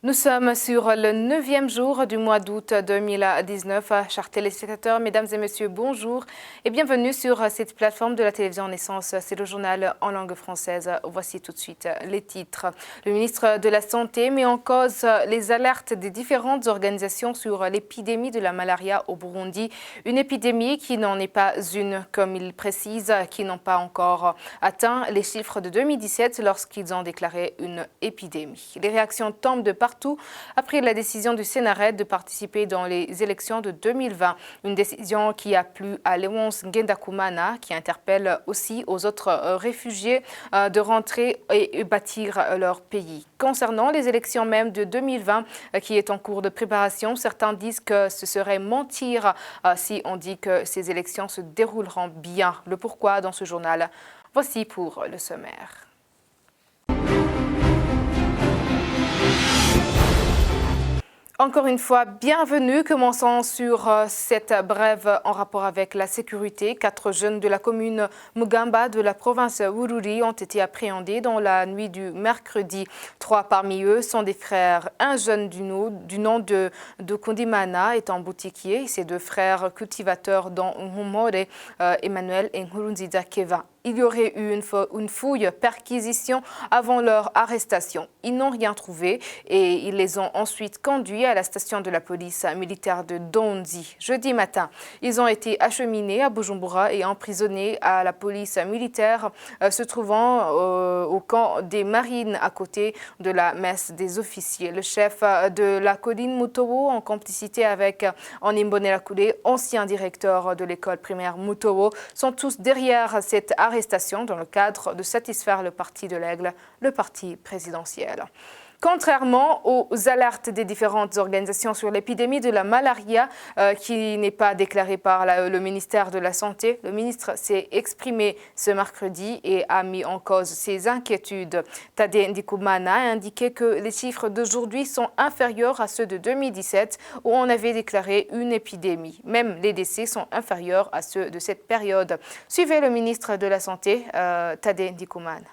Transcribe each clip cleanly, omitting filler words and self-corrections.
Nous sommes sur le 9e jour du mois d'août 2019. Chers téléspectateurs, mesdames et messieurs, bonjour et bienvenue sur cette plateforme de la télévision Naissance. C'est le journal en langue française. Voici tout de suite les titres. Le ministre de la Santé met en cause les alertes des différentes organisations sur l'épidémie de la malaria au Burundi. Une épidémie qui n'en est pas une, comme il précise, qui n'ont pas encore atteint les chiffres de 2017 lorsqu'ils ont déclaré une épidémie. Les réactions tombent de partout après la décision du Sénarède de participer dans les élections de 2020. Une décision qui a plu à Léonce Ngendakumana, qui interpelle aussi aux autres réfugiés de rentrer et bâtir leur pays. Concernant les élections même de 2020 qui est en cours de préparation, certains disent que ce serait mentir si on dit que ces élections se dérouleront bien. Le pourquoi dans ce journal. Voici pour le sommaire. Encore une fois, bienvenue. Commençons sur cette brève en rapport avec la sécurité. 4 jeunes de la commune Mugamba de la province Bururi ont été appréhendés dans la nuit du mercredi. 3 parmi eux sont des frères. Un jeune du nom de Kundimana est un boutiquier. Ses 2 frères cultivateurs dont Humore Emmanuel et Nkurunziza Keva. Il y aurait eu une fouille, perquisition avant leur arrestation. Ils n'ont rien trouvé et ils les ont ensuite conduits à la station de la police militaire de Donzi. Jeudi matin, ils ont été acheminés à Bujumbura et emprisonnés à la police militaire se trouvant au camp des marines à côté de la messe des officiers. Le chef de la colline Mutobo, en complicité avec Onimbonela Koulé, ancien directeur de l'école primaire Mutobo, sont tous derrière cette arrestation dans le cadre de satisfaire le parti de l'Aigle, le parti présidentiel. Contrairement aux alertes des différentes organisations sur l'épidémie de la malaria qui n'est pas déclarée par le ministère de la Santé, le ministre s'est exprimé ce mercredi et a mis en cause ses inquiétudes. Tade Ndikumana a indiqué que les chiffres d'aujourd'hui sont inférieurs à ceux de 2017 où on avait déclaré une épidémie. Même les décès sont inférieurs à ceux de cette période. Suivez le ministre de la Santé, Tade Ndikumana.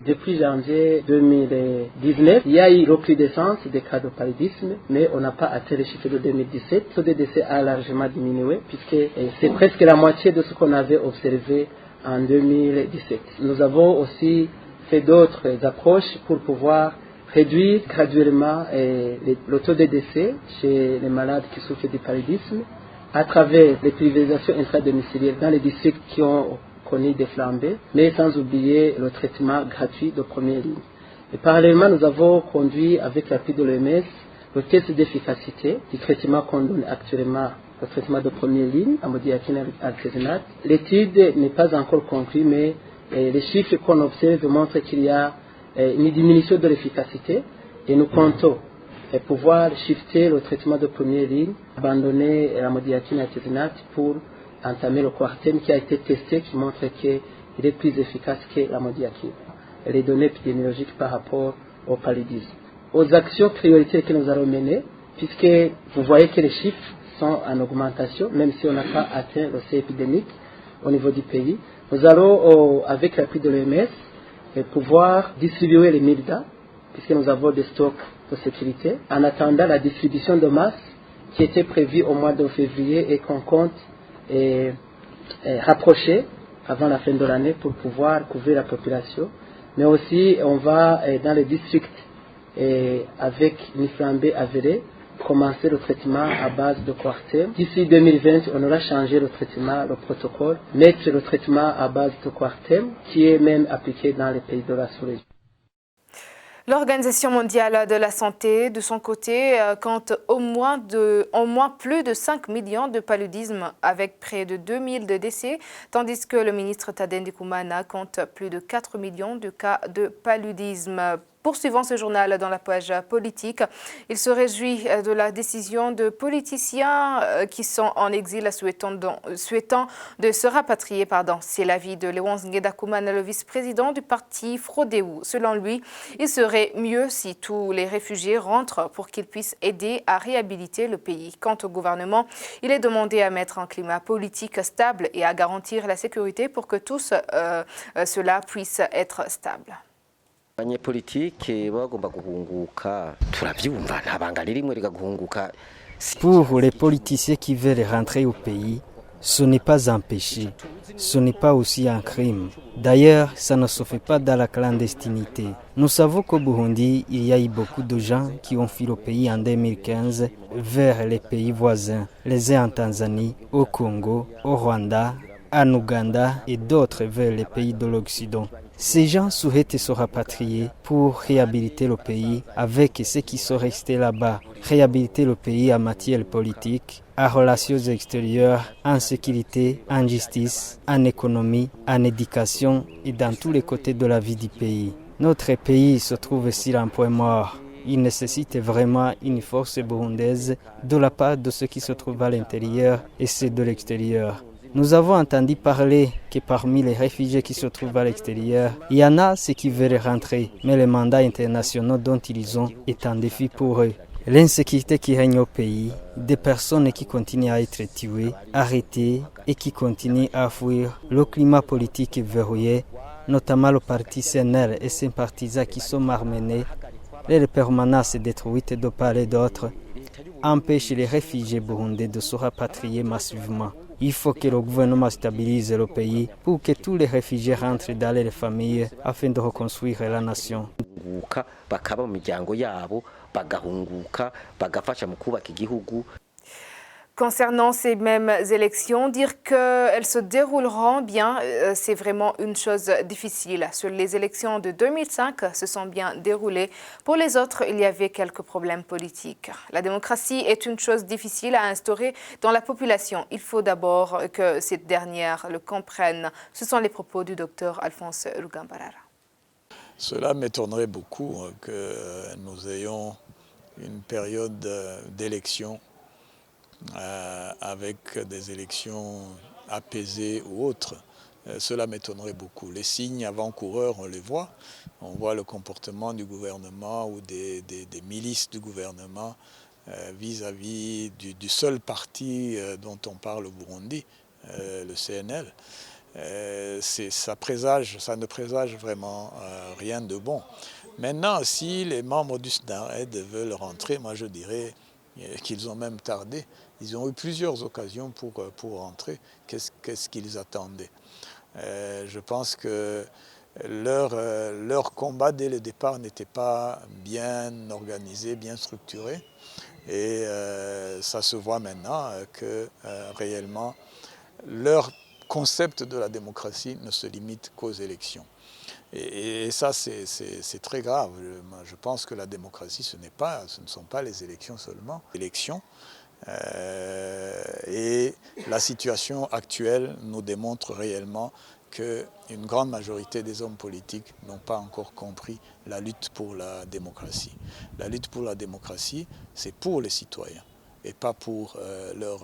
Depuis janvier 2019, il y a eu recrudescence des cas de paludisme, mais on n'a pas atteint les chiffres de 2017. Le taux de décès a largement diminué, puisque c'est presque la moitié de ce qu'on avait observé en 2017. Nous avons aussi fait d'autres approches pour pouvoir réduire graduellement le taux de décès chez les malades qui souffrent du paludisme à travers les priorisations intradomiciliaires dans les districts qui ont connu des flambées, mais sans oublier le traitement gratuit de première ligne. Et parallèlement, nous avons conduit avec l'appui de l'OMS le test d'efficacité du traitement qu'on donne actuellement, le traitement de première ligne, amodiaquine artésunate. L'étude n'est pas encore conclue, mais les chiffres qu'on observe montrent qu'il y a une diminution de l'efficacité et nous comptons pouvoir shifter le traitement de première ligne, abandonner l'amodiaquine artésunate pour entamer le quartaine qui a été testé, qui montre qu'il est plus efficace que l'amodiaquine. Les données épidémiologiques par rapport au paludisme. Aux actions prioritaires que nous allons mener, puisque vous voyez que les chiffres sont en augmentation, même si on n'a pas atteint le seuil épidémique au niveau du pays, nous allons, avec l'appui de l'OMS, pouvoir distribuer les MILDA, puisque nous avons des stocks de sécurité, en attendant la distribution de masse qui était prévue au mois de février et qu'on compte rapprocher avant la fin de l'année pour pouvoir couvrir la population. Mais aussi, on va dans les districts avec une flambée avérée commencer le traitement à base de quartaine. D'ici 2020, on aura changé le traitement, le protocole, mettre le traitement à base de quartaine qui est même appliqué dans les pays de la sous-région. L'Organisation mondiale de la santé, de son côté, compte au moins plus de 5 millions de paludisme avec près de 2000 de décès, tandis que le ministre Tade Ndikumana compte plus de 4 millions de cas de paludisme. Poursuivant ce journal dans la page politique, il se réjouit de la décision de politiciens qui sont en exil souhaitant de se rapatrier. C'est l'avis de Léonce Ngendakumana, le vice-président du parti Frodéou. Selon lui, il serait mieux si tous les réfugiés rentrent pour qu'ils puissent aider à réhabiliter le pays. Quant au gouvernement, il est demandé à mettre un climat politique stable et à garantir la sécurité pour que tout cela puisse être stable. Pour les politiciens qui veulent rentrer au pays, ce n'est pas un péché, ce n'est pas aussi un crime. D'ailleurs, ça ne se fait pas dans la clandestinité. Nous savons qu'au Burundi, il y a eu beaucoup de gens qui ont fui le pays en 2015 vers les pays voisins, les uns en Tanzanie, au Congo, au Rwanda, en Ouganda et d'autres vers les pays de l'Occident. Ces gens souhaitent se rapatrier pour réhabiliter le pays avec ceux qui sont restés là-bas. Réhabiliter le pays en matière politique, en relations extérieures, en sécurité, en justice, en économie, en éducation et dans tous les côtés de la vie du pays. Notre pays se trouve sur un point mort. Il nécessite vraiment une force burundaise de la part de ceux qui se trouvent à l'intérieur et ceux de l'extérieur. Nous avons entendu parler que parmi les réfugiés qui se trouvent à l'extérieur, il y en a ceux qui veulent rentrer, mais les mandats internationaux dont ils ont est un défi pour eux. L'insécurité qui règne au pays, des personnes qui continuent à être tuées, arrêtées et qui continuent à fuir, le climat politique est verrouillé, notamment le parti CNL et ses partisans qui sont malmenés, les permanences détruites de part et d'autre, empêchent les réfugiés burundais de se rapatrier massivement. Il faut que le gouvernement stabilise le pays pour que tous les réfugiés rentrent dans leurs familles afin de reconstruire la nation. Concernant ces mêmes élections, dire qu'elles se dérouleront bien, c'est vraiment une chose difficile. Sur les élections de 2005, se sont bien déroulées. Pour les autres, il y avait quelques problèmes politiques. La démocratie est une chose difficile à instaurer dans la population. Il faut d'abord que cette dernière le comprenne. Ce sont les propos du docteur Alphonse Rugambarara. Cela m'étonnerait beaucoup que nous ayons une période d'élection avec des élections apaisées ou autres. Cela m'étonnerait beaucoup. Les signes avant-coureurs, on les voit. On voit le comportement du gouvernement ou des milices du gouvernement vis-à-vis du seul parti dont on parle au Burundi, le CNL. Ça ne présage vraiment rien de bon. Maintenant, si les membres du SNARED veulent rentrer, moi je dirais qu'ils ont même tardé. Ils ont eu plusieurs occasions pour rentrer. Qu'est-ce qu'ils attendaient? Je pense que leur combat dès le départ n'était pas bien organisé, bien structuré. Et ça se voit maintenant que réellement leur concept de la démocratie ne se limite qu'aux élections. Et ça, c'est très grave. Je pense que la démocratie, ce ne sont pas les élections seulement. Et la situation actuelle nous démontre réellement qu'une grande majorité des hommes politiques n'ont pas encore compris la lutte pour la démocratie. La lutte pour la démocratie, c'est pour les citoyens et pas pour leur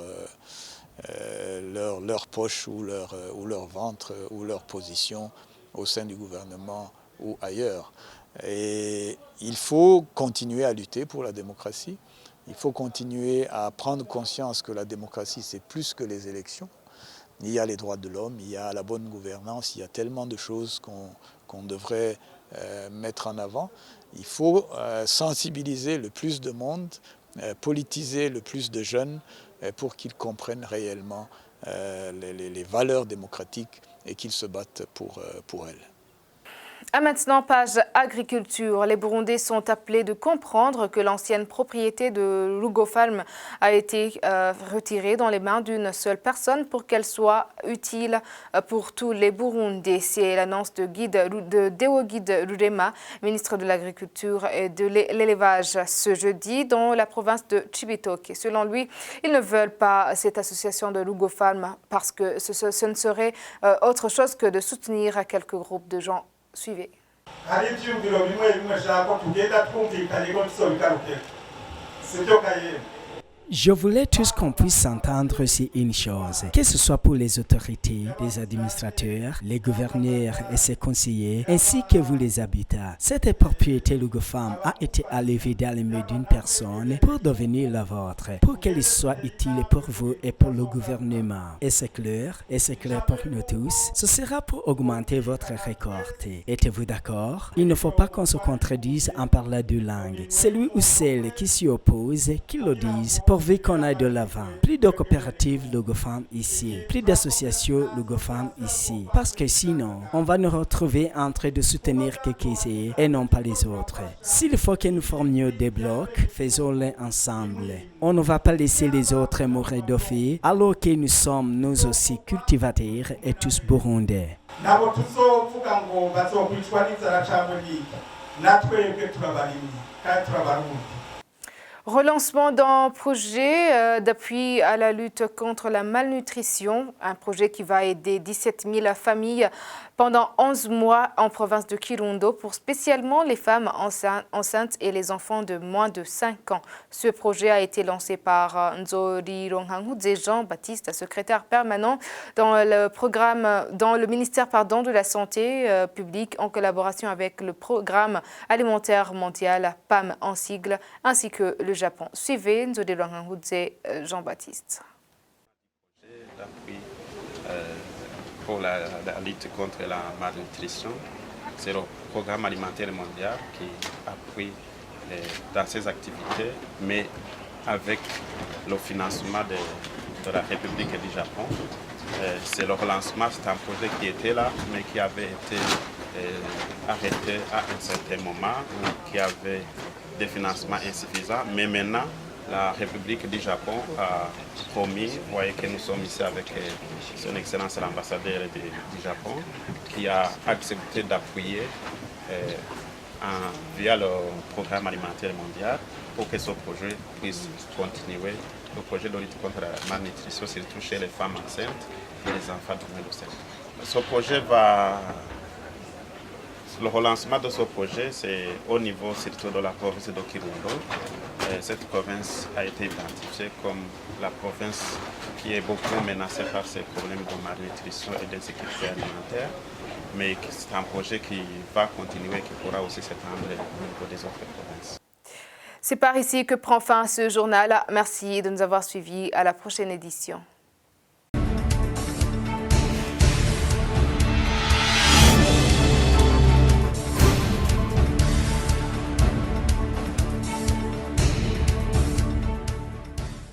poche ou leur ventre ou leur position au sein du gouvernement ou ailleurs. Et il faut continuer à lutter pour la démocratie. Il faut continuer à prendre conscience que la démocratie, c'est plus que les élections. Il y a les droits de l'homme, il y a la bonne gouvernance, il y a tellement de choses qu'on devrait mettre en avant. Il faut sensibiliser le plus de monde, politiser le plus de jeunes pour qu'ils comprennent réellement les valeurs démocratiques et qu'ils se battent pour elles. À maintenant, page agriculture. Les Burundais sont appelés de comprendre que l'ancienne propriété de Lugofalm a été retirée dans les mains d'une seule personne pour qu'elle soit utile pour tous les Burundais. C'est l'annonce de Deogide Rurema, ministre de l'Agriculture et de l'Élevage, ce jeudi dans la province de Cibitoke. Selon lui, ils ne veulent pas cette association de Lugofalm parce que ce ne serait autre chose que de soutenir quelques groupes de gens. Suivez. Je voulais tous qu'on puisse s'entendre sur une chose, que ce soit pour les autorités, les administrateurs, les gouverneurs et ses conseillers, ainsi que vous les habitants. Cette propriété Lugofam a été enlevée dans les mains d'une personne pour devenir la vôtre, pour qu'elle soit utile pour vous et pour le gouvernement. Et c'est clair pour nous tous, ce sera pour augmenter votre récolte. Êtes-vous d'accord? Il ne faut pas qu'on se contredise en parlant de langue. Celui ou celle qui s'y oppose, qui le dise, pourvu qu'on aille de l'avant. Plus de coopératives Lugofam ici, plus d'associations Lugofam ici. Parce que sinon, on va nous retrouver en train de soutenir quelques-uns et non pas les autres. S'il faut que nous formions des blocs, faisons-les ensemble. On ne va pas laisser les autres mourir de faim, alors que nous sommes nous aussi cultivateurs et tous burundais. Relancement d'un projet d'appui à la lutte contre la malnutrition, un projet qui va aider 17 000 familles pendant 11 mois en province de Kirundo pour spécialement les femmes enceintes et les enfants de moins de 5 ans. Ce projet a été lancé par Nzori Ronghangudze Jean-Baptiste, secrétaire permanent dans le ministère de la Santé publique en collaboration avec le Programme alimentaire mondial PAM en sigle ainsi que le Japon. Suivez Nzori Ronghangudze Jean-Baptiste. Pour la lutte contre la malnutrition, c'est le Programme alimentaire mondial qui appuie dans ses activités, mais avec le financement de la République du Japon. C'est le relancement, c'est un projet qui était là, mais qui avait été arrêté à un certain moment, qui avait des financements insuffisants, mais maintenant, la République du Japon a promis, vous voyez que nous sommes ici avec son Excellence l'ambassadeur du Japon, qui a accepté d'appuyer via le Programme alimentaire mondial pour que ce projet puisse continuer. Le projet de lutte contre la malnutrition, surtout chez les femmes enceintes et les enfants de moins de 5 ans. Ce projet le relancement de ce projet, c'est au niveau surtout de la province de Kirundo. Cette province a été identifiée comme la province qui est beaucoup menacée par ces problèmes de malnutrition et d'insécurité alimentaire, mais c'est un projet qui va continuer et qui pourra aussi s'étendre au niveau des autres provinces. C'est par ici que prend fin ce journal. Merci de nous avoir suivis. À la prochaine édition.